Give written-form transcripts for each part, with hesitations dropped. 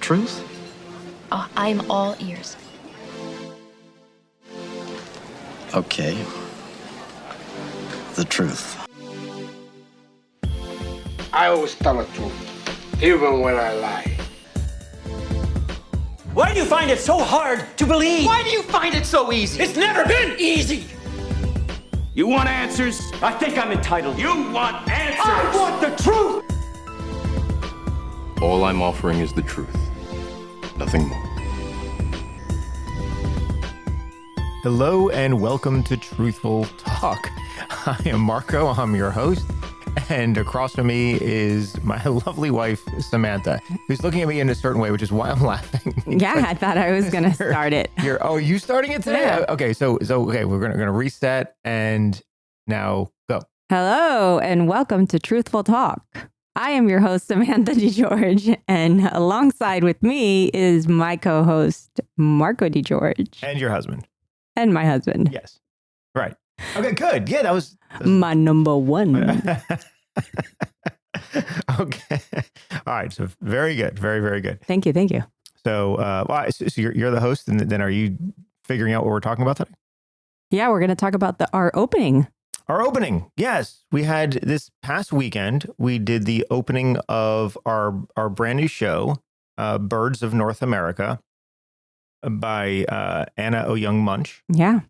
truth? Oh, I'm all ears. Okay. The truth. I always tell the truth, even when I lie. Why do you find it so hard to believe? Why do you find it so easy? It's never been easy. You want answers? I think I'm entitled. You want answers? I want the truth. All I'm offering is the truth. Nothing more. Hello and welcome to Truthful Talk. I am Marco, I'm your host, and across from me is my lovely wife, Samantha, who's looking at me in a certain way, which is why I'm laughing. Yeah, I thought I was going to start it. Are you starting it today? Yeah. Okay, so we're gonna reset and now go. Hello and welcome to Truthful Talk. I am your host, Samantha DeGeorge, and alongside with me is my co-host, Marco DeGeorge. And your husband. And my husband. Yes. Right. Okay, good. Yeah, that was my number one. Okay. All right. So very good. Very, very good. Thank you. So, so you're the host, and then are you figuring out what we're talking about today? Yeah, we're going to talk about our opening. Our opening. Yes. We had this past weekend, we did the opening of our brand new show, Birds of North America, by Anna Ouyang Moench. Yeah.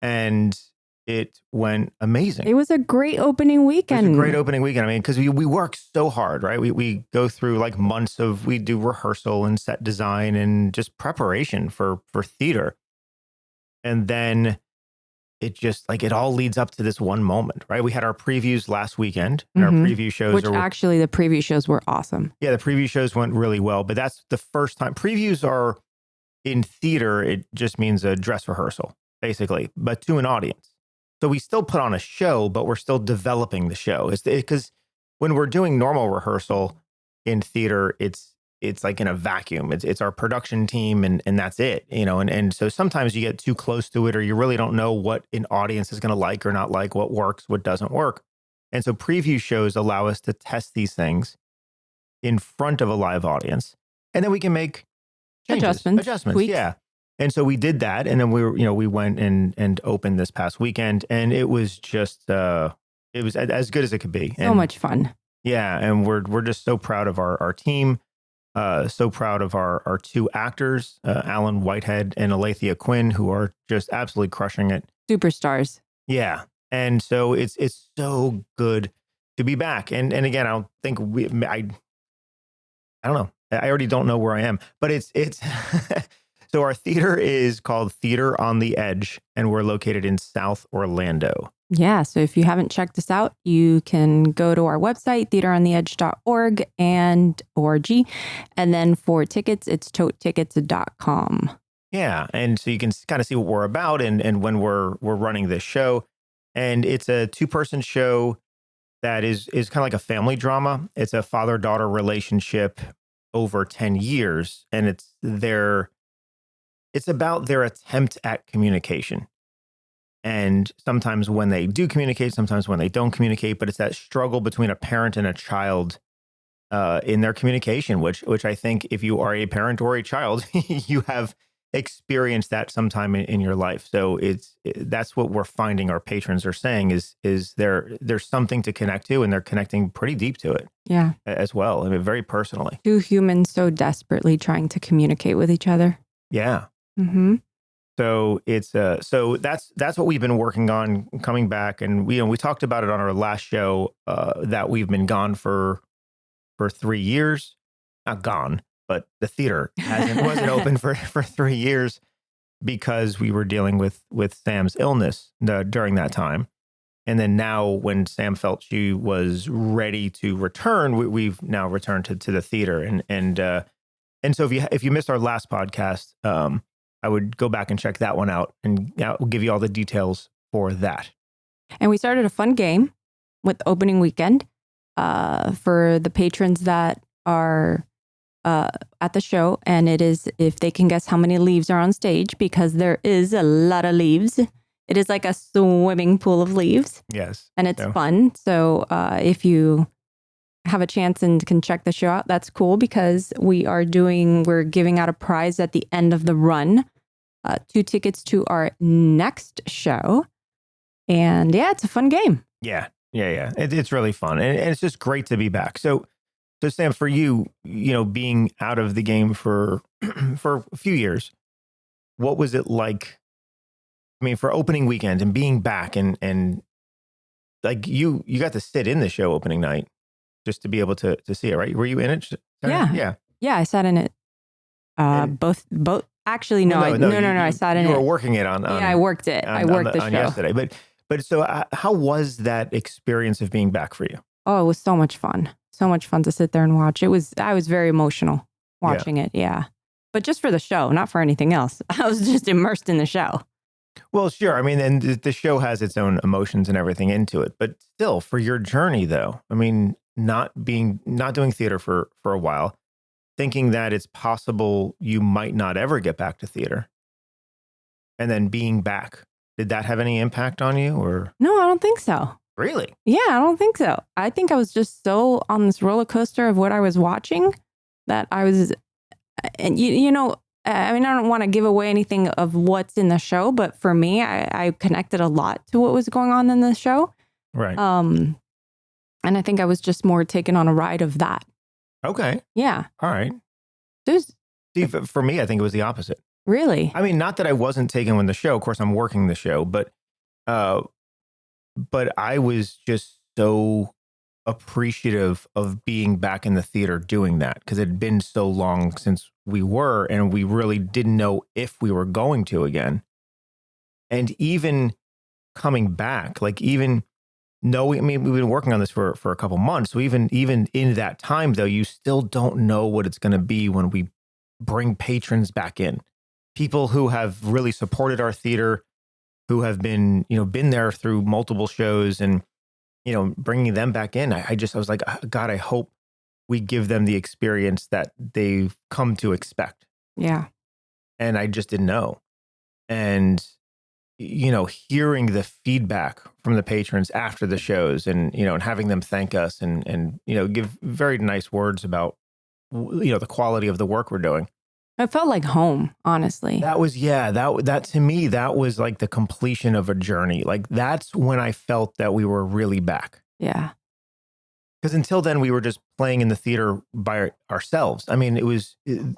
And it went amazing. It was a great opening weekend. It was a great opening weekend. I mean, because we work so hard, right? We go through like months we do rehearsal and set design and just preparation for theater. And then it just it all leads up to this one moment, right? We had our previews last weekend, and our preview shows. Which actually the preview shows were awesome. Yeah, the preview shows went really well, but that's the first time. Previews are in theater, it just means a dress rehearsal, basically, but to an audience. So we still put on a show, but we're still developing the show. It's because when we're doing normal rehearsal in theater, it's like in a vacuum. It's our production team and that's it, and so sometimes you get too close to it, or you really don't know what an audience is going to like or not like, what works, what doesn't work. And so preview shows allow us to test these things in front of a live audience, and then we can make adjustments. Tweaks. Yeah. And so we did that, and then we went and opened this past weekend, and it was just it was as good as it could be. So much fun. Yeah, and we're just so proud of our team, so proud of our two actors, Alan Whitehead and Alethea Quinn, who are just absolutely crushing it. Superstars. Yeah, and so it's so good to be back. And again, I don't think I don't know. I already don't know where I am, but it's so our theater is called Theater on the Edge, and we're located in South Orlando. Yeah. So if you haven't checked us out, you can go to our website, theaterontheedge.org and .org. And then for tickets, it's totetickets.com. Yeah. And so you can kind of see what we're about and when we're running this show. And it's a 2-person show that is kind of like a family drama. It's a father-daughter relationship over 10 years. And it's about their attempt at communication. And sometimes when they do communicate, sometimes when they don't communicate, but it's that struggle between a parent and a child in their communication, which I think if you are a parent or a child, you have experienced that sometime in your life. So that's what we're finding our patrons are saying is there's something to connect to, and they're connecting pretty deep to it. Yeah. As well. I mean, very personally. Two humans so desperately trying to communicate with each other. Yeah. Mm-hmm. So it's so that's what we've been working on coming back, and we talked about it on our last show that we've been gone for 3 years, not gone, but the theater wasn't open for 3 years because we were dealing with Sam's illness during that time, and then now when Sam felt she was ready to return, we've now returned to the theater, and so if you missed our last podcast, I would go back and check that one out, and we'll give you all the details for that. And we started a fun game with opening weekend for the patrons that are at the show. And it is if they can guess how many leaves are on stage, because there is a lot of leaves. It is like a swimming pool of leaves. Yes. And it's fun. So if you have a chance and can check the show out, that's cool because we're giving out a prize at the end of the run. 2 tickets to our next show. And yeah, it's a fun game. Yeah. It's really fun. And it's just great to be back. So Sam, for you, being out of the game for for a few years, what was it like? I mean, for opening weekend and being back and like you got to sit in the show opening night just to be able to see it, right? Were you in it? Yeah. Yeah, I sat in it. Both. Actually, no, I sat in it. You were working it on. Yeah, I worked it. I worked the show yesterday. But so how was that experience of being back for you? Oh, it was so much fun. So much fun to sit there and watch. I was very emotional watching it. Yeah. But just for the show, not for anything else. I was just immersed in the show. Well, sure. I mean, and the show has its own emotions and everything into it. But still, for your journey, though, I mean, not doing theater for a while, thinking that it's possible you might not ever get back to theater, and then being back, did that have any impact on you? Or no, I don't think so. Really? Yeah, I don't think so. I think I was just so on this roller coaster of what I was watching that I was, and I mean, I don't want to give away anything of what's in the show, but for me, I connected a lot to what was going on in the show. Right. And I think I was just more taken on a ride of that. Okay. Yeah. All right. See, for me, I think it was the opposite. Really? I mean, not that I wasn't taken with the show. Of course, I'm working the show, but I was just so appreciative of being back in the theater doing that because it had been so long since we were, and we really didn't know if we were going to again. And even coming back, like even knowing, I mean, we've been working on this for a couple months. So even in that time, though, you still don't know what it's going to be when we bring patrons back in. People who have really supported our theater, who have been there through multiple shows, and bringing them back in. I was like, God, I hope we give them the experience that they've come to expect. Yeah. And I just didn't know. And hearing the feedback from the patrons after the shows, and and having them thank us and give very nice words about the quality of the work we're doing. It felt like home, honestly. That was, that to me, that was like the completion of a journey. Like that's when I felt that we were really back. Yeah. Because until then we were just playing in the theater by ourselves. I mean,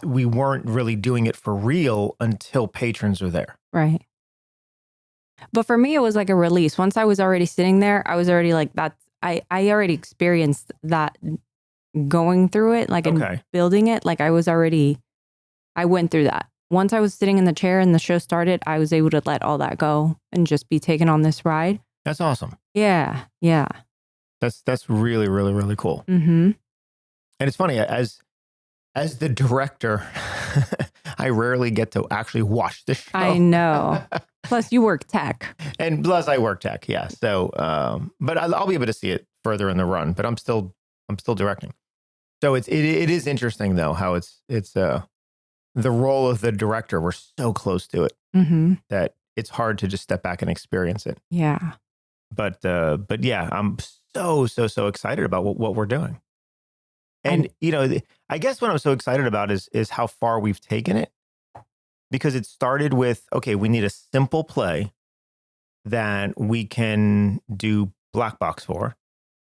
we weren't really doing it for real until patrons were there. Right. But for me, it was like a release. Once I was already sitting there, I was already like that. I already experienced that going through it, like and building it. Like I went through that. Once I was sitting in the chair and the show started, I was able to let all that go and just be taken on this ride. That's awesome. Yeah. Yeah. That's really, really, really cool. Mm-hmm. And it's funny, as the director, I rarely get to actually watch the show. I know. Plus you work tech. And plus I work tech, yeah. So, but I'll be able to see it further in the run, but I'm still directing. So it is interesting though, how it's the role of the director, we're so close to it that it's hard to just step back and experience it. Yeah. But yeah, I'm so excited about what we're doing. And, I guess what I'm so excited about is how far we've taken it, because it started with, okay, we need a simple play that we can do black box for,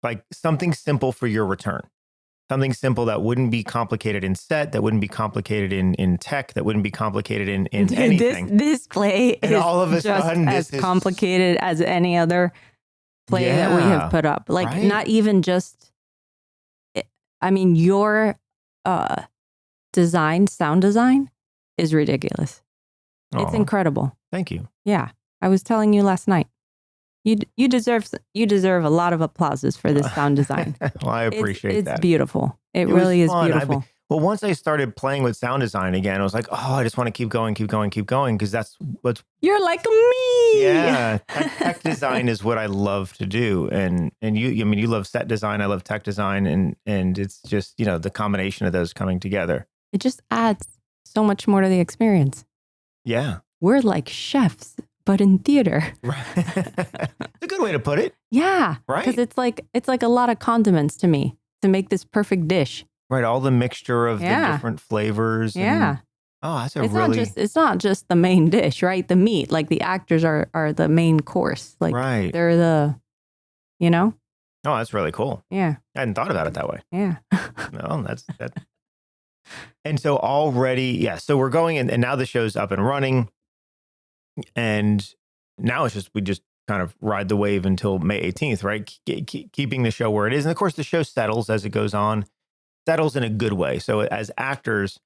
like something simple for your return. Something simple that wouldn't be complicated in set, that wouldn't be complicated in tech, that wouldn't be complicated in anything. This play and is all of a just sudden, as complicated as any other play that we have put up. Like not even just, I mean, your sound design is ridiculous. It's incredible. Thank you. Yeah. I was telling you last night. You deserve a lot of applauses for this sound design. Well, I appreciate that. It's beautiful. It really is beautiful. Well, once I started playing with sound design again, I was like, oh, I just want to keep going, because that's what's... You're like me. Yeah. Tech design is what I love to do. And you love set design. I love tech design. And it's just, the combination of those coming together. It just adds so much more to the experience. Yeah. We're like chefs, but in theater. Right. It's a good way to put it. Yeah. Right. Because it's like a lot of condiments to me. to make this perfect dish. Right. All the mixture of the different flavors. Yeah. That's It's not just the main dish, right? The meat, like the actors are the main course. Like right. they're the, Oh, that's really cool. Yeah. I hadn't thought about it that way. Yeah. No, that's. And so already, so we're going in, and now the show's up and running. And now we just kind of ride the wave until May 18th, right? Keeping the show where it is. And of course, the show settles as it goes on, settles in a good way. So as actors,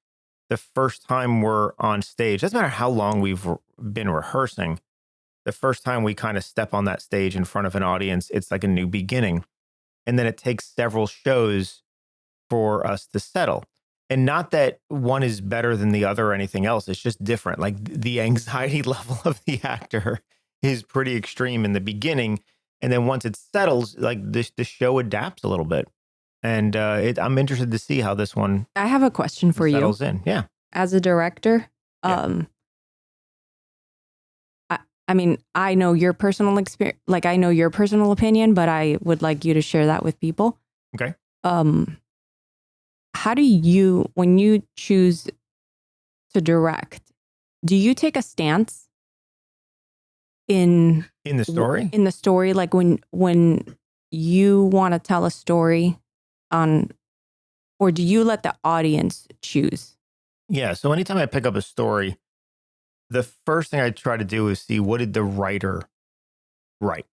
the first time we're on stage, doesn't matter how long we've been rehearsing, the first time we kind of step on that stage in front of an audience, it's like a new beginning. And then it takes several shows for us to settle. And not that one is better than the other or anything else. It's just different. Like the anxiety level of the actor is pretty extreme in the beginning. And then once it settles, like the show adapts a little bit. And I'm interested to see how this one I have a question for you. Settles in. Yeah. As a director, I mean, I know your personal experience, like I know your personal opinion, but I would like you to share that with people. Okay. How do you, when you choose to direct, do you take a stance in the story? In the story, like when you want to tell a story or do you let the audience choose? Yeah. So anytime I pick up a story, the first thing I try to do is see what did the writer write?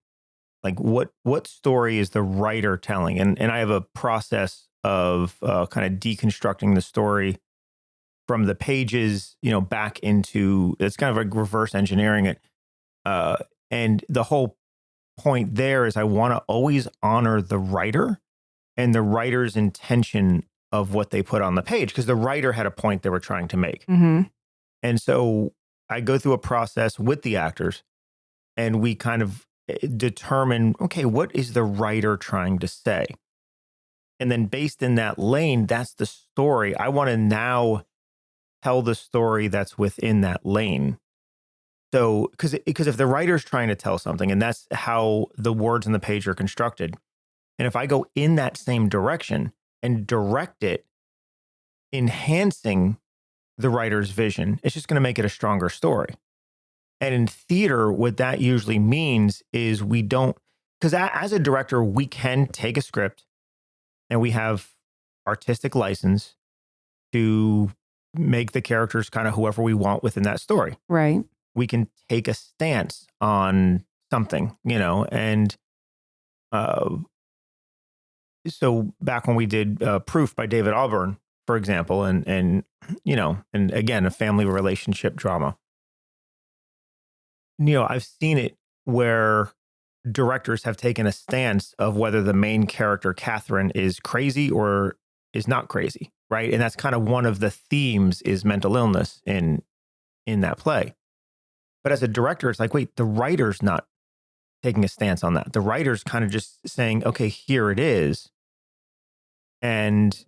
Like what story is the writer telling? And I have a process of kind of deconstructing the story from the pages, back into, it's kind of like reverse engineering it. And the whole point there is I want to always honor the writer and the writer's intention of what they put on the page, because the writer had a point they were trying to make. Mm-hmm. And so I go through a process with the actors and we kind of determine, okay, what is the writer trying to say? And then based in that lane, that's the story. I want to now tell the story that's within that lane. So, because if the writer's trying to tell something, and that's how the words on the page are constructed, and if I go in that same direction and direct it, enhancing the writer's vision, it's just going to make it a stronger story. And in theater, what that usually means is we don't, because as a director, we can take a script and we have artistic license to make the characters kind of whoever we want within that story. Right. We can take a stance on something, and so back when we did Proof by David Auburn, for example, and again, a family relationship drama. I've seen it where directors have taken a stance of whether the main character, Catherine, is crazy or is not crazy, right? And that's kind of one of the themes is mental illness in that play. But as a director, it's like, wait, the writer's not taking a stance on that. The writer's kind of just saying, okay, here it is. And,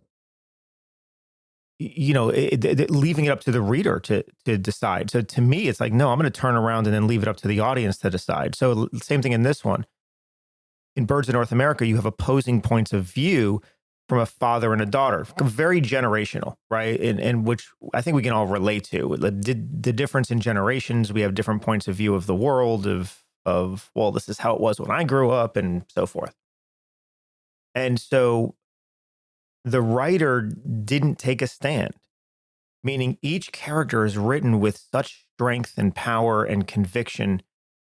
leaving it up to the reader to decide. So to me, it's like, no, I'm going to turn around and then leave it up to the audience to decide. So same thing in this one. In Birds of North America, you have opposing points of view from a father and a daughter, very generational, right? And which I think we can all relate to. The difference in generations, we have different points of view of the world, of well, this is how it was when I grew up and so forth. And so the writer didn't take a stand, meaning each character is written with such strength and power and conviction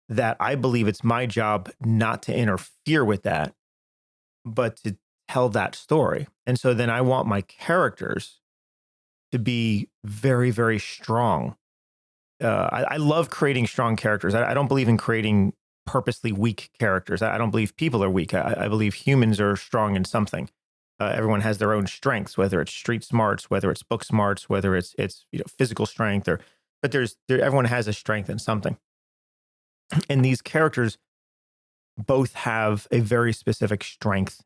that I believe it's my job not to interfere with that, but to tell that story. And so then I want my characters to be very, very strong. I love creating strong characters. I don't believe in creating purposely weak characters. I don't believe people are weak. I believe humans are strong in something. Everyone has their own strengths, whether it's street smarts, whether it's book smarts, whether it's physical strength, but everyone has a strength in something. And these characters both have a very specific strength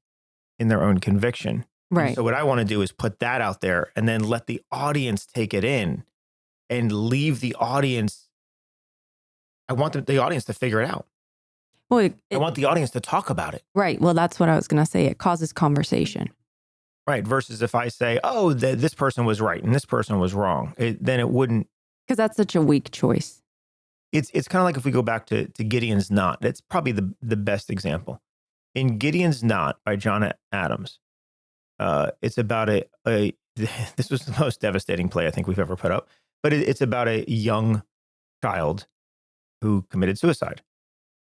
in their own conviction. Right. And so what I want to do is put that out there and then let the audience take it in and leave the audience. I want the audience to figure it out. Well, I want the audience to talk about it. Right. Well, that's what I was going to say. It causes conversation. Right. Versus if I say, oh, this person was right and this person was wrong, then it wouldn't. Because that's such a weak choice. It's kind of like if we go back to Gideon's Knot. That's probably the best example. In Gideon's Knot by John Adams, it's about this was the most devastating play I think we've ever put up, but it's about a young child who committed suicide.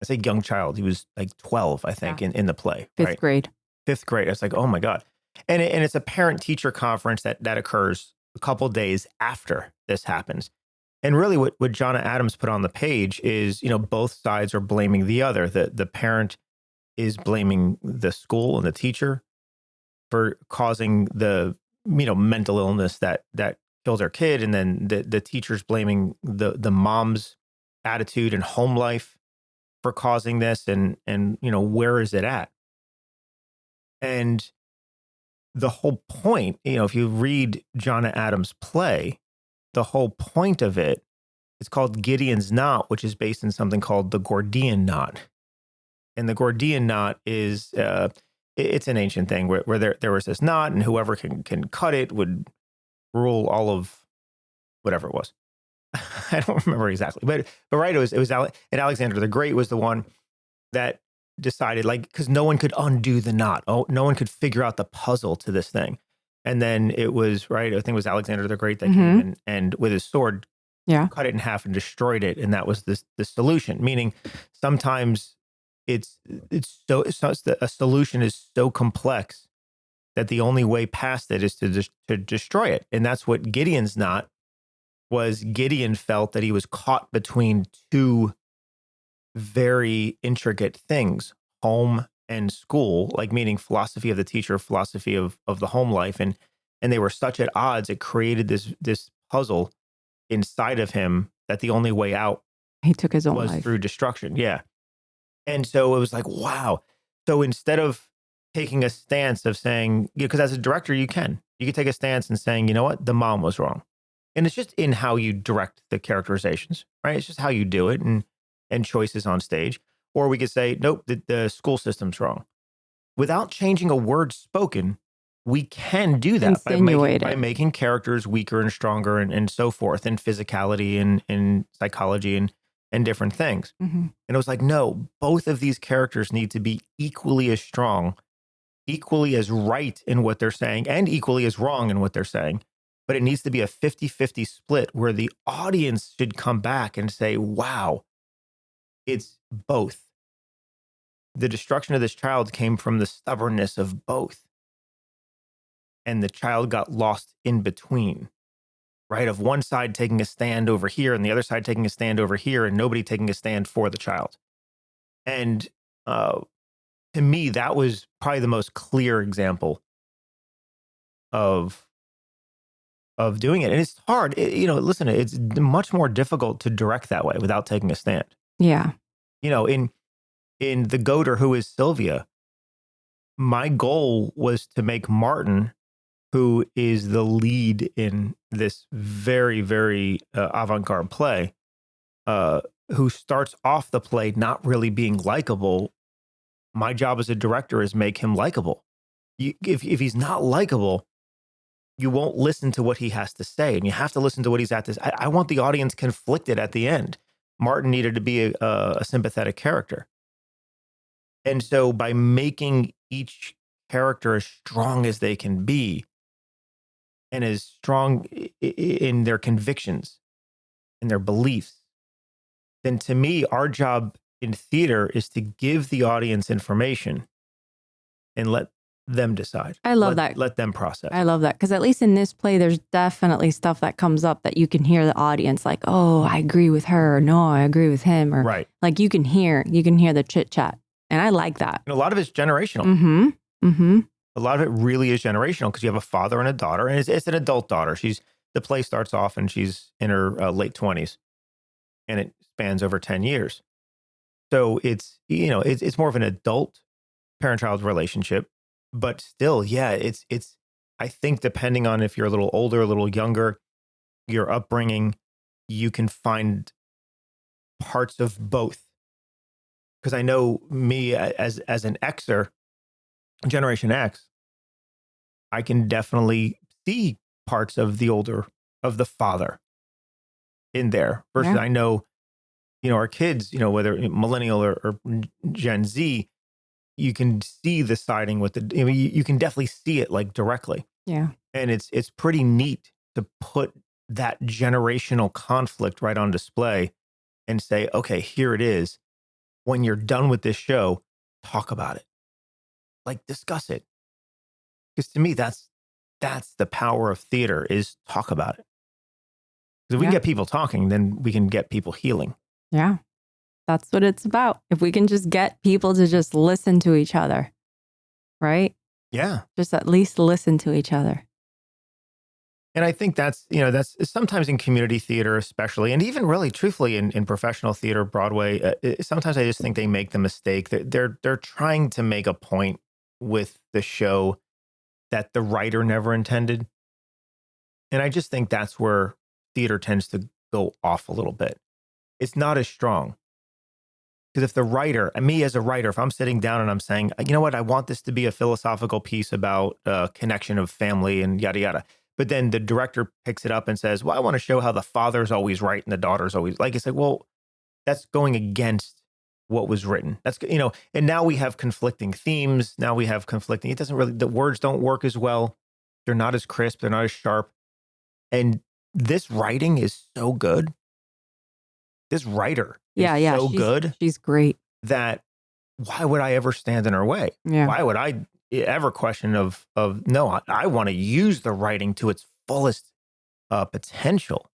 I say young child. He was like 12, I think, in the play. Fifth grade. Fifth grade. It's like, oh my God. And it's a parent-teacher conference that occurs a couple days after this happens. And really what John Adams put on the page is, both sides are blaming the other. The parent is blaming the school and the teacher for causing the, mental illness that killed their kid. And then the teacher's blaming the mom's attitude and home life for causing this. And where is it at? And the whole point, if you read John Adams' play, the whole point of it, it's called Gideon's Knot, which is based in something called the Gordian Knot. And the Gordian Knot is, it's an ancient thing where there was this knot, and whoever can cut it would rule all of whatever it was. I don't remember exactly, but right, it was and Alexander the Great was the one that decided, because no one could undo the knot. Oh, no one could figure out the puzzle to this thing. And then it was, right, I think it was Alexander the Great that came in and with his sword, cut it in half and destroyed it. And that was the solution, meaning sometimes a solution is so complex that the only way past it is to destroy it. And that's what Gideon's Knot was. Gideon felt that he was caught between two very intricate things, home and school, meaning philosophy of the teacher, philosophy of the home life. And they were such at odds, it created this puzzle inside of him that the only way out he took his own was life through destruction. Yeah. And so it was like, wow. So instead of taking a stance of saying, because as a director, you can take a stance and saying, you know what, the mom was wrong. And it's just in how you direct the characterizations, right? It's just how you do it and choices on stage. Or we could say, nope, the school system's wrong. Without changing a word spoken, we can do that by making characters weaker and stronger and so forth, and physicality and psychology and different things. And it was like, no, both of these characters need to be equally as strong, equally as right in what they're saying, and equally as wrong in what they're saying. But it needs to be a 50-50 split where the audience should come back and say, wow, it's both. The destruction of this child came from the stubbornness of both. And the child got lost in between, right? Of one side taking a stand over here and the other side taking a stand over here, and nobody taking a stand for the child. And to me, that was probably the most clear example of doing it. And it's hard. Listen, it's much more difficult to direct that way without taking a stand. Yeah. In The Goater, who is Sylvia, my goal was to make Martin, who is the lead in this very, very avant-garde play, who starts off the play not really being likable. My job as a director is make him likable. If he's not likable, you won't listen to what he has to say, and you have to listen to what he's at. I want the audience conflicted at the end. Martin needed to be a sympathetic character. And so by making each character as strong as they can be, and as strong in their convictions and their beliefs, then to me, our job in theater is to give the audience information and let them decide. I love that. Let them process. I love that. Because at least in this play, there's definitely stuff that comes up that you can hear the audience like, oh, I agree with her. Or, no, I agree with him. Or right. Like you can hear the chit chat. And I like that. And a lot of it's generational. Mm-hmm. Mm-hmm. A lot of it really is generational because you have a father and a daughter, and it's an adult daughter. The play starts off and she's in her late 20s, and it spans over 10 years. So it's more of an adult parent-child relationship, but still, yeah, it's I think depending on if you're a little older, a little younger, your upbringing, you can find parts of both. Because I know me as an Xer, Generation X, I can definitely see parts of the father in there versus I know, our kids, whether millennial or Gen Z, you can see the siding with you can definitely see it like directly. Yeah. And it's pretty neat to put that generational conflict right on display and say, okay, here it is. When you're done with this show, talk about it. Like discuss it. Because to me, that's the power of theater is talk about it. Because if we can get people talking, then we can get people healing. Yeah. That's what it's about. If we can just get people to just listen to each other, right? Yeah. Just at least listen to each other. And I think that's sometimes in community theater, especially, and even really truthfully in professional theater, Broadway, sometimes I just think they make the mistake that they're trying to make a point with the show that the writer never intended. And I just think that's where theater tends to go off a little bit. It's not as strong. Because if the writer, and me as a writer, if I'm sitting down and I'm saying, you know what, I want this to be a philosophical piece about connection of family and yada, yada. But then the director picks it up and says, well, I want to show how the father's always right and the daughter's always like, it's like, well, that's going against what was written. That's, and now we have conflicting themes. Now we have conflicting, it doesn't really, the words don't work as well. They're not as crisp. They're not as sharp. And this writing is so good. This writer is so good. She's great. That why would I ever stand in her way? Yeah. Why would I ever question of no, I want to use the writing to its fullest potential.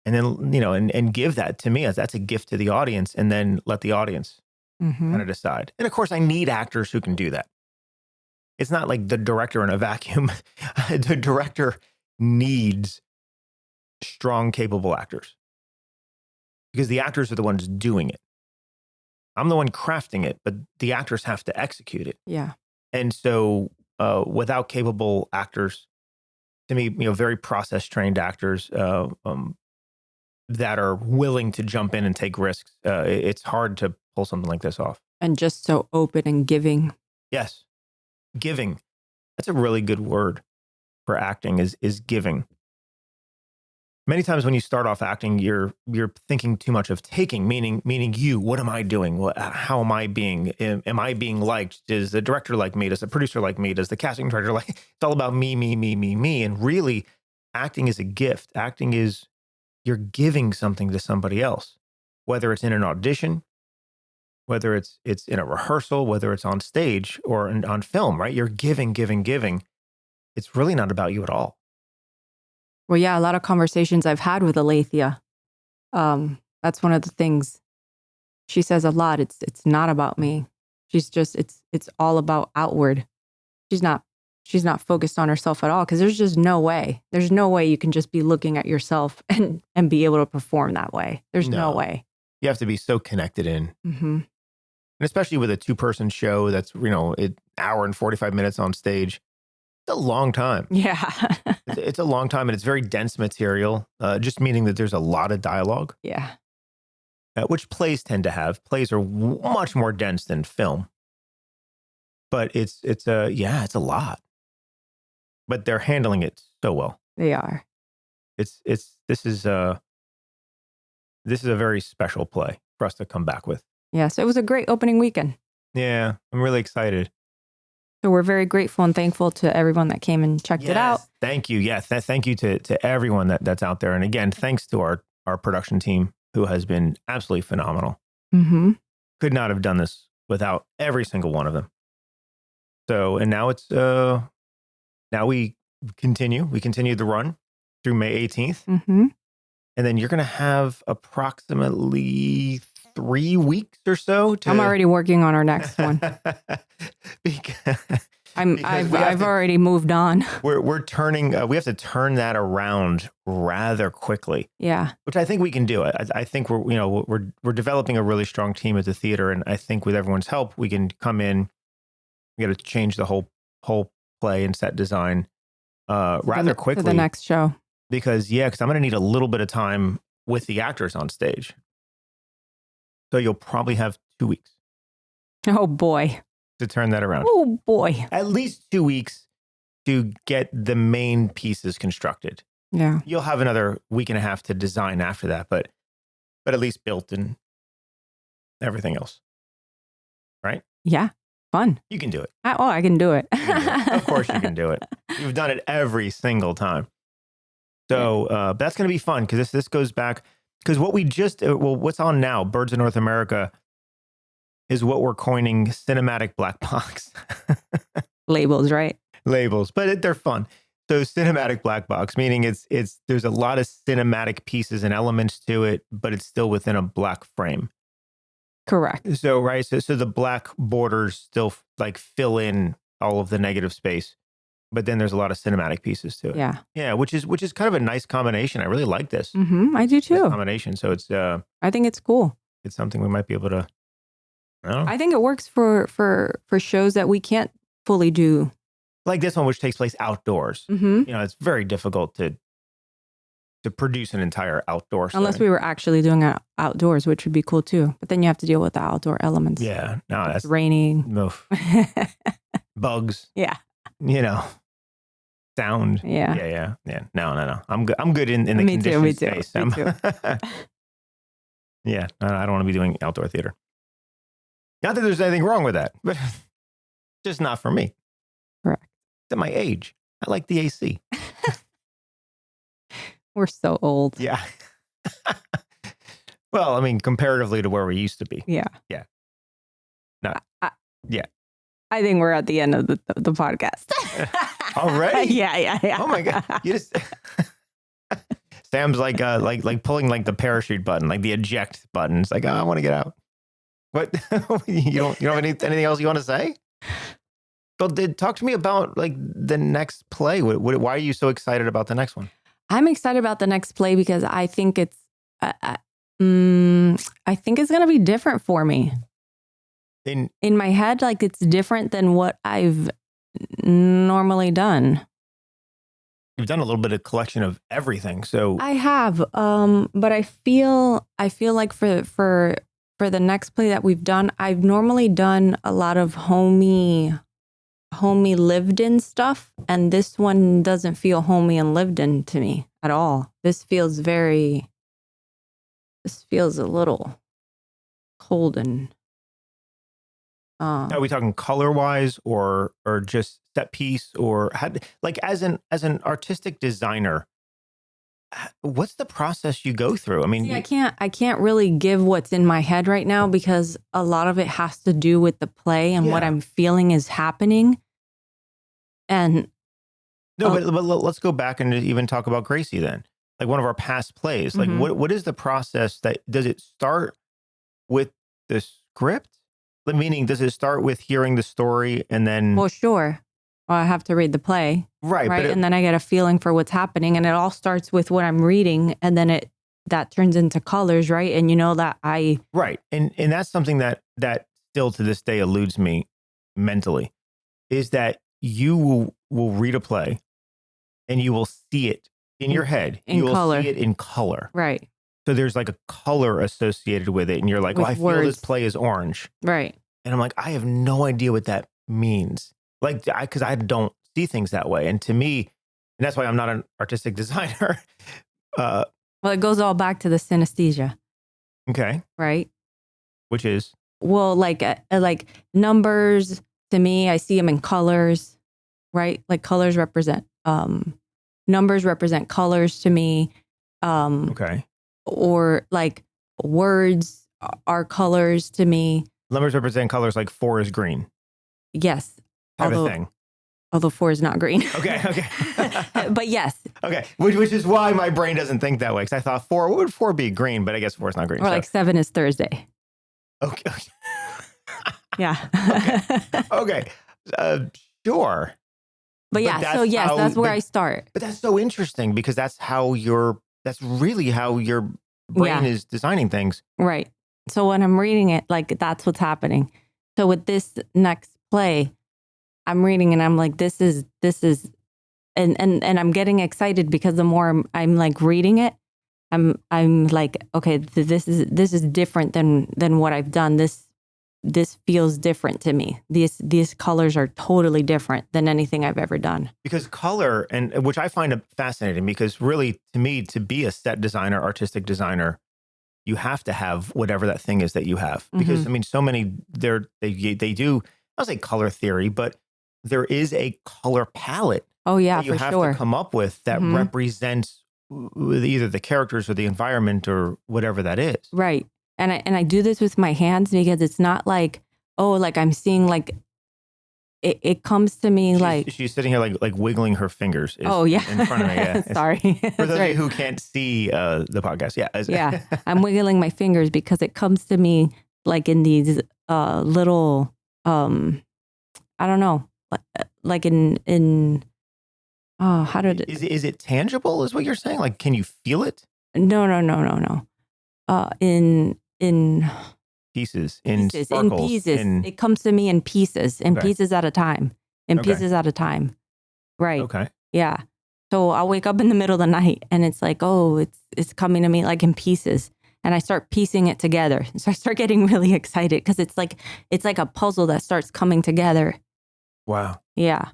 And then, and give that to me as that's a gift to the audience and then let the audience kind of decide. And of course I need actors who can do that. It's not like the director in a vacuum. The director needs strong, capable actors because the actors are the ones doing it. I'm the one crafting it, but the actors have to execute it. Yeah. And so without capable actors, to me, very process trained actors that are willing to jump in and take risks, it's hard to pull something like this off. And just so open and giving. Yes. Giving. That's a really good word for acting is giving. Many times when you start off acting, you're thinking too much of taking, meaning you. What am I doing? How am I being? Am I being liked? Does the director like me? Does the producer like me? Does the casting director like? It's all about me, me, me, me, me. And really, acting is a gift. Acting is you're giving something to somebody else, whether it's in an audition, whether it's in a rehearsal, whether it's on stage or on film. Right? You're giving, giving, giving. It's really not about you at all. Well, yeah, a lot of conversations I've had with Alethea. That's one of the things she says a lot. It's not about me. She's just it's all about outward. She's not focused on herself at all because there's just no way. There's no way you can just be looking at yourself and be able to perform that way. There's no way. You have to be so connected in. Mm-hmm. And especially with a 2-person show that's, an hour and 45 minutes on stage. It's a long time. Yeah. It's a long time and it's very dense material, just meaning that there's a lot of dialogue. Yeah. Which plays tend to have. Plays are much more dense than film. But it's a lot. But they're handling it so well. They are. This is a very special play for us to come back with. Yeah, so it was a great opening weekend. Yeah, I'm really excited. So we're very grateful and thankful to everyone that came and checked it out. Thank you. Yeah, thank you to everyone that's out there. And again, thanks to our production team who has been absolutely phenomenal. Mm-hmm. Could not have done this without every single one of them. So, and now it's now we continue the run through May 18th. Mm-hmm. And then you're going to have approximately 3 weeks or so. I'm already working on our next one. I've already moved on. We're turning. We have to turn that around rather quickly. Yeah, which I think we can do. I think we're developing a really strong team at the theater, and I think with everyone's help, we can come in. We got to change the whole play and set design rather quickly for the next show. Because I'm going to need a little bit of time with the actors on stage. So you'll probably have 2 weeks. Oh boy. To turn that around. Oh boy. At least 2 weeks to get the main pieces constructed. Yeah. You'll have another week and a half to design after that, but at least built and everything else. Right? Yeah. Fun. You can do it. I can do it. You can do it. Of course you can do it. You've done it every single time. So that's going to be fun because this goes back, because what we just, what's on now, Birds of North America, is what we're coining cinematic black box. Labels, right? Labels, but they're fun. So cinematic black box, meaning it's there's a lot of cinematic pieces and elements to it, but it's still within a black frame. Correct. So, right. So the black borders still like fill in all of the negative space, but then there's a lot of cinematic pieces to it. Yeah. Yeah. Which is kind of a nice combination. I really like this. I do This too. combination. So it's, I think it's cool. it's something we might be able to, I don't know. I think it works for shows that we can't fully do. Like this one, which takes place outdoors. Mm-hmm. You know, it's very difficult to produce an entire outdoor Unless setting. we were actually doing it outdoors, which would be cool too. But then you have to deal with the outdoor elements. Yeah. No, It's that's raining. oof. Bugs. Yeah. You know, sound. Yeah. Yeah. No. I'm good in the Me too, conditioned me too, space. me too. Yeah. I don't want to be doing outdoor theater. Not that there's anything wrong with that, but just not for me. Correct. It's at my age. I like the AC. We're so old. Yeah. Well, I mean, comparatively to where we used to be. Yeah. Yeah. No. Yeah. I think we're at the end of the podcast. Already? Yeah. Oh my God. You just Sam's like pulling like the parachute button, like the eject button. It's like, oh, I want to get out. What? you don't have anything else you want to say? Well, talk to me about like the next play. Why are you so excited about the next one? I'm excited about the next play because I think it's I think it's going to be different for me. In my head, like it's different than what I've normally done. You've done a little bit of collection of everything, so I have, but I feel like for the next play that we've done, I've normally done a lot of homey lived in stuff, and this one doesn't feel homey and lived in to me at all. This feels a little cold and are we talking color wise or just set piece or like as an artistic designer, what's the process you go through? I mean, see, I can't really give what's in my head right now because a lot of it has to do with the play and what I'm feeling is happening. And no, but let's go back and even talk about Gracie then. Like one of our past plays. Like what is the process does it start with the script? Meaning, does it start with hearing the story and then? Well, sure. Well, I have to read the play. Right. But and then I get a feeling for what's happening. And it all starts with what I'm reading. And then that turns into colors, right? And you know that Right. And that's something that still to this day eludes me mentally, is that you will read a play and you will see it in your head. In you will color. see it in color. Right. So there's like a color associated with it. And you're like, With well, I feel words. this play is orange. Right. And I'm like, I have no idea what that means. Like, because I don't see things that way. And to me, and that's why I'm not an artistic designer. Well, it goes all back to the synesthesia, Okay. right? Which is? Well, like numbers, to me, I see them in colors, right? Like colors represent, numbers represent colors to me. Okay. Or like words are colors to me. Numbers represent colors like 4 is green. Yes. Type of thing. Although 4 is not green. Okay. But yes. Okay. Which is why my brain doesn't think that way. Because I thought 4, what would 4 be? Green, but I guess 4 is not green. Or like 7 is Thursday. Okay. Yeah. Okay. Sure. But yeah, so yes, that's where I start. But that's so interesting because that's really how your brain is designing things. Right. So when I'm reading it, like that's what's happening. So with this next play, I'm reading and I'm like, this is, and I'm getting excited because the more I'm like reading it, I'm like, okay, this is different than what I've done. This this feels different to me. These colors are totally different than anything I've ever done. Because color, and which I find fascinating, because really, to me, to be a set designer, artistic designer, you have to have whatever that thing is that you have. Because I mean, so many they do, I'll say color theory, but there is a color palette. Oh yeah, that you for have sure. to come up with that represents either the characters or the environment or whatever that is. Right. And I do this with my hands because it's not like, oh, like I'm seeing like it comes to me like she's sitting here like wiggling her fingers. Oh yeah, in front of me. Yeah. Sorry. For those of you who can't see the podcast, yeah, yeah, I'm wiggling my fingers because it comes to me like in these little I don't know, like in how did it? Is it tangible? Is what you're saying? Like, can you feel it? No. In pieces, in pieces, sparkles, in pieces. It comes to me in pieces, pieces at a time, pieces at a time. Right. Okay. Yeah. So I'll wake up in the middle of the night and it's like, oh, it's coming to me like in pieces. And I start piecing it together. So I start getting really excited because it's like a puzzle that starts coming together. Wow. Yeah.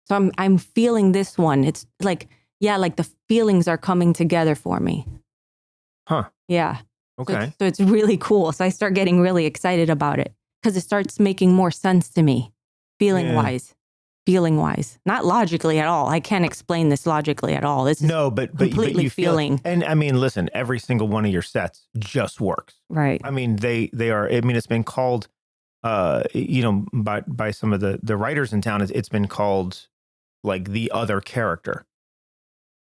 So I'm feeling this one. It's like, yeah, like the feelings are coming together for me. Huh. Yeah. Okay. So it's really cool. So I start getting really excited about it because it starts making more sense to me, feeling wise, not logically at all. I can't explain this logically at all. This is but completely you feeling. And I mean, listen, every single one of your sets just works. Right. I mean, they are. I mean, it's been called, by some of the writers in town. It's been called like the other character.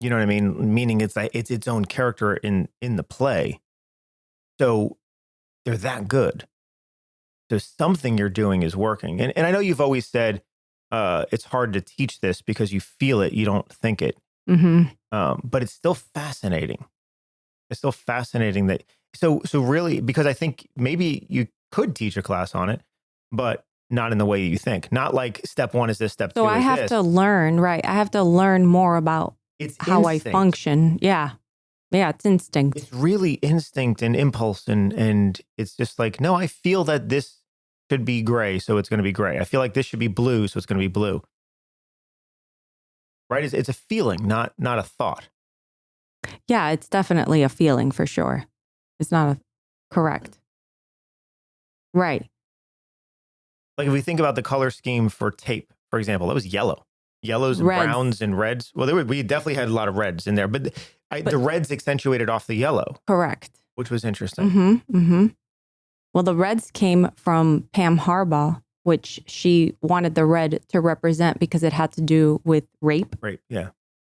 You know what I mean? Meaning it's like it's its own character in the play. So they're that good. So something you're doing is working. And I know you've always said it's hard to teach this because you feel it, you don't think it. But it's still fascinating. It's still fascinating that so really, because I think maybe you could teach a class on it, but not in the way you think. Not like step one is this, step two is this. So I have to learn, right? I have to learn more about how I function. Yeah. Yeah, it's instinct. It's really instinct and impulse. And it's just like, no, I feel that this should be gray, so it's going to be gray. I feel like this should be blue, so it's going to be blue. Right? It's a feeling, not a thought. Yeah, it's definitely a feeling for sure. It's not correct. Right. Like if we think about the color scheme for tape, for example, that was yellow. Yellows and Reds. browns and reds. Well, we definitely had a lot of reds in there, but the reds accentuated off the yellow. Correct. Which was interesting. Well, the reds came from Pam Harbaugh, which she wanted the red to represent because it had to do with rape. Right, yeah.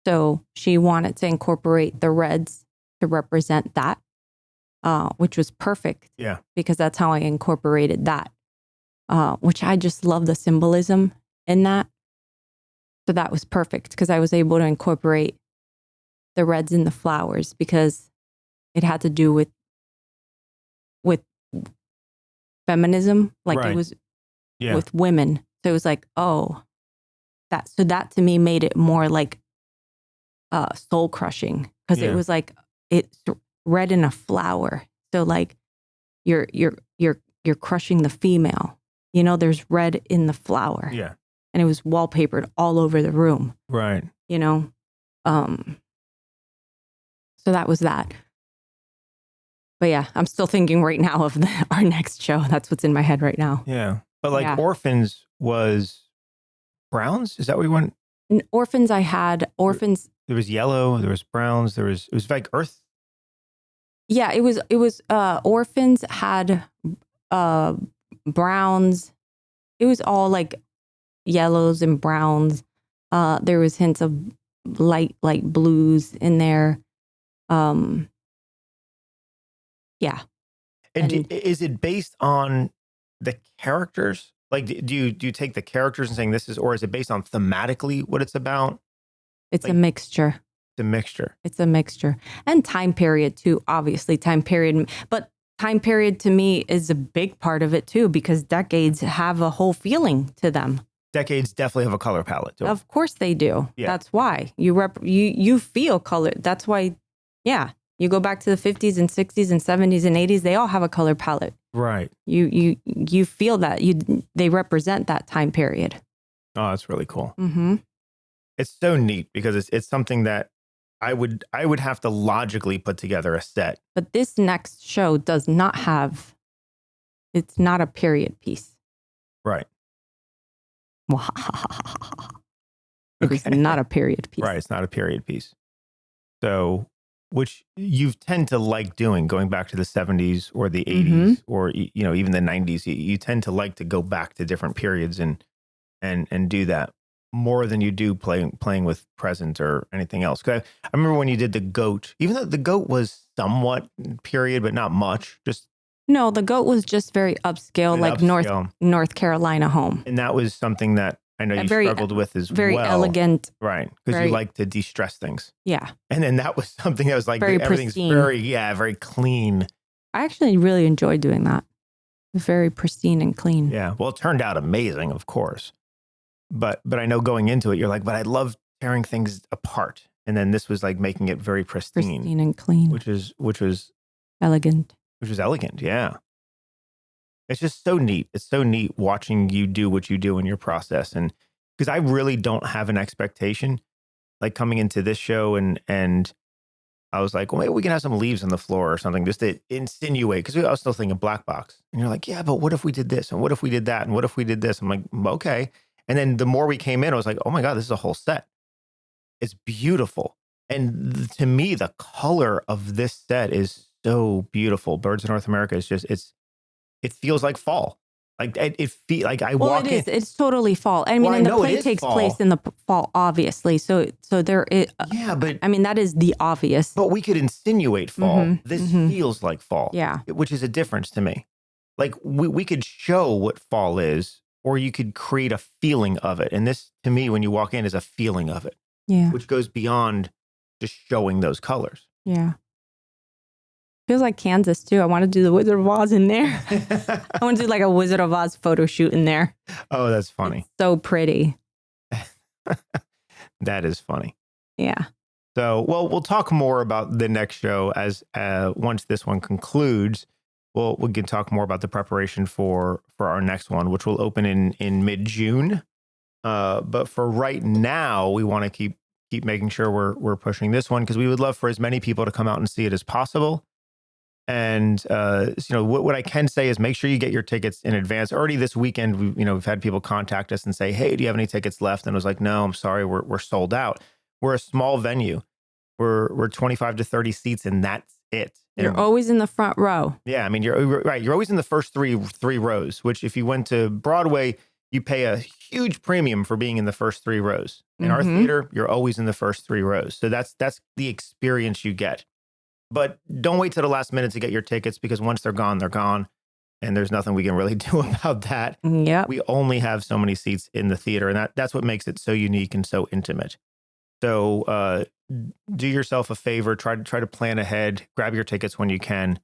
So she wanted to incorporate the reds to represent that, which was perfect. Yeah. Because that's how I incorporated that, which I just love the symbolism in that. So that was perfect because I was able to incorporate the reds in the flowers because it had to do with feminism, like Right. it was Yeah. with women. So it was like, oh, that to me made it more like soul crushing because Yeah. it was like it's red in a flower. So like you're crushing the female. You know, there's red in the flower. Yeah. And it was wallpapered all over the room. Right. You know, so that was that. But yeah, I'm still thinking right now of our next show. That's what's in my head right now. Yeah. But like Yeah. Orphans was browns? Is that what you want? Orphans, I had orphans. There was yellow, there was browns, it was like earth. Yeah, it was orphans had browns. It was all like yellows and browns. There was hints of light blues in there. Yeah. And is it based on the characters? Like, do you take the characters and saying this is, or is it based on thematically what it's about? It's Like- a mixture. The mixture. It's a mixture. And time period too, obviously time period. But time period to me is a big part of it too, because decades have a whole feeling to them. Decades definitely have a color palette to them. Of course they do. Yeah. That's why you feel color. That's why, yeah. You go back to the 50s and 60s and 70s and 80s, they all have a color palette. Right. You feel that they represent that time period. Oh, that's really cool. Mm-hmm. It's so neat because it's something that I would have to logically put together a set. But this next show does not have. It's not a period piece. Right. It's not a period piece. Right. It's not a period piece. So, which you tend to like doing, going back to the 70s or the 80s or, even the 90s. You tend to like to go back to different periods and do that more than you do playing with present or anything else. 'Cause I remember when you did the goat, even though the goat was somewhat period, but not much, just. No, the goat was just very upscale, like North Carolina home. And that was something that I know you struggled with as very well. Very elegant. Right. Because you like to de-stress things. Yeah. And then that was something that was like, very everything's pristine. very clean. I actually really enjoyed doing that. Very pristine and clean. Yeah. Well, it turned out amazing, of course. But I know going into it, you're like, but I love tearing things apart. And then this was like making it very pristine. Pristine and clean. Which was elegant. Which was elegant, yeah. It's just so neat. It's so neat watching you do what you do in your process. And because I really don't have an expectation, like coming into this show and I was like, well, maybe we can have some leaves on the floor or something just to insinuate. Because I was still thinking black box. And you're like, yeah, but what if we did this? And what if we did that? And what if we did this? I'm like, okay. And then the more we came in, I was like, oh my God, this is a whole set. It's beautiful. And to me, the color of this set is so beautiful. Birds of North America is just, it feels like fall. Like it feel like I walk in. It's totally fall. I mean, and the play takes place in the fall, obviously. So there is. Yeah, but I mean, that is the obvious. But we could insinuate fall. This feels like fall. Yeah, which is a difference to me. Like we could show what fall is, or you could create a feeling of it. And this, to me, when you walk in, is a feeling of it. Yeah, which goes beyond just showing those colors. Yeah. Feels like Kansas too. I want to do the Wizard of Oz in there. I want to do like a Wizard of Oz photo shoot in there. Oh, that's funny. It's so pretty. That is funny. Yeah. So, well, we'll talk more about the next show as once this one concludes. We can talk more about the preparation for our next one, which will open in mid-June. But for right now, we want to keep making sure we're pushing this one because we would love for as many people to come out and see it as possible. And, what I can say is make sure you get your tickets in advance. Already this weekend, we've had people contact us and say, hey, do you have any tickets left? And I was like, no, I'm sorry. We're sold out. We're a small venue. We're 25 to 30 seats and that's it. You're always in the front row. Yeah. I mean, you're right. You're always in the first three rows, which if you went to Broadway, you pay a huge premium for being in the first three rows. In our theater, you're always in the first three rows. So that's the experience you get. But don't wait till the last minute to get your tickets because once they're gone, they're gone. And there's nothing we can really do about that. Yeah. We only have so many seats in the theater. And that's what makes it so unique and so intimate. So do yourself a favor. Try to plan ahead. Grab your tickets when you can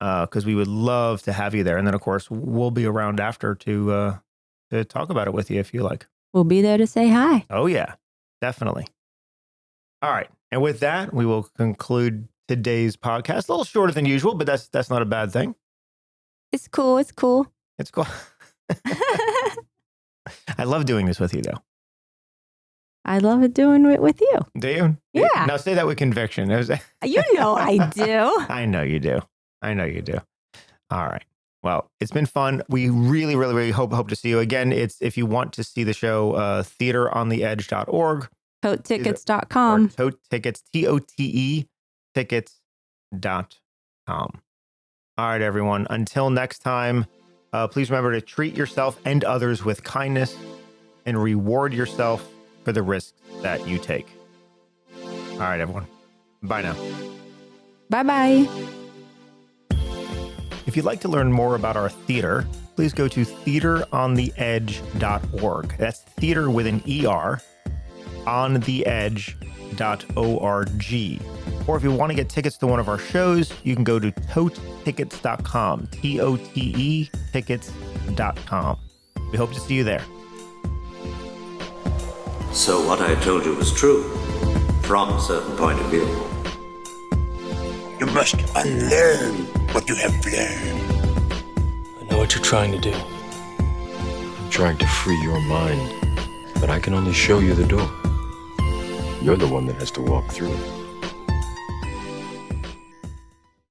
because we would love to have you there. And then, of course, we'll be around after to talk about it with you if you like. We'll be there to say hi. Oh, yeah, definitely. All right. And with that, we will conclude today's podcast. A little shorter than usual, but that's not a bad thing. It's cool. It's cool. It's cool. I love doing this with you, though. I love it doing it with you. Do you? Yeah. Now say that with conviction. You know I do. I know you do. All right. Well, it's been fun. We really, really, really hope to see you again. It's if you want to see the show, theaterontheedge.org. Totetickets.com. Tote tickets, TOTE tickets.com. All right, everyone. Until next time, please remember to treat yourself and others with kindness and reward yourself for the risks that you take. All right, everyone. Bye now. Bye-bye. If you'd like to learn more about our theater, please go to theaterontheedge.org. That's theater with an ER, ontheedge.org. Or if you want to get tickets to one of our shows, you can go to totetickets.com, TOTE tickets.com. We hope to see you there. So what I told you was true, from a certain point of view. You must unlearn what you have learned. what you're trying to do. I'm trying to free your mind, but I can only show you the door. You're the one that has to walk through it.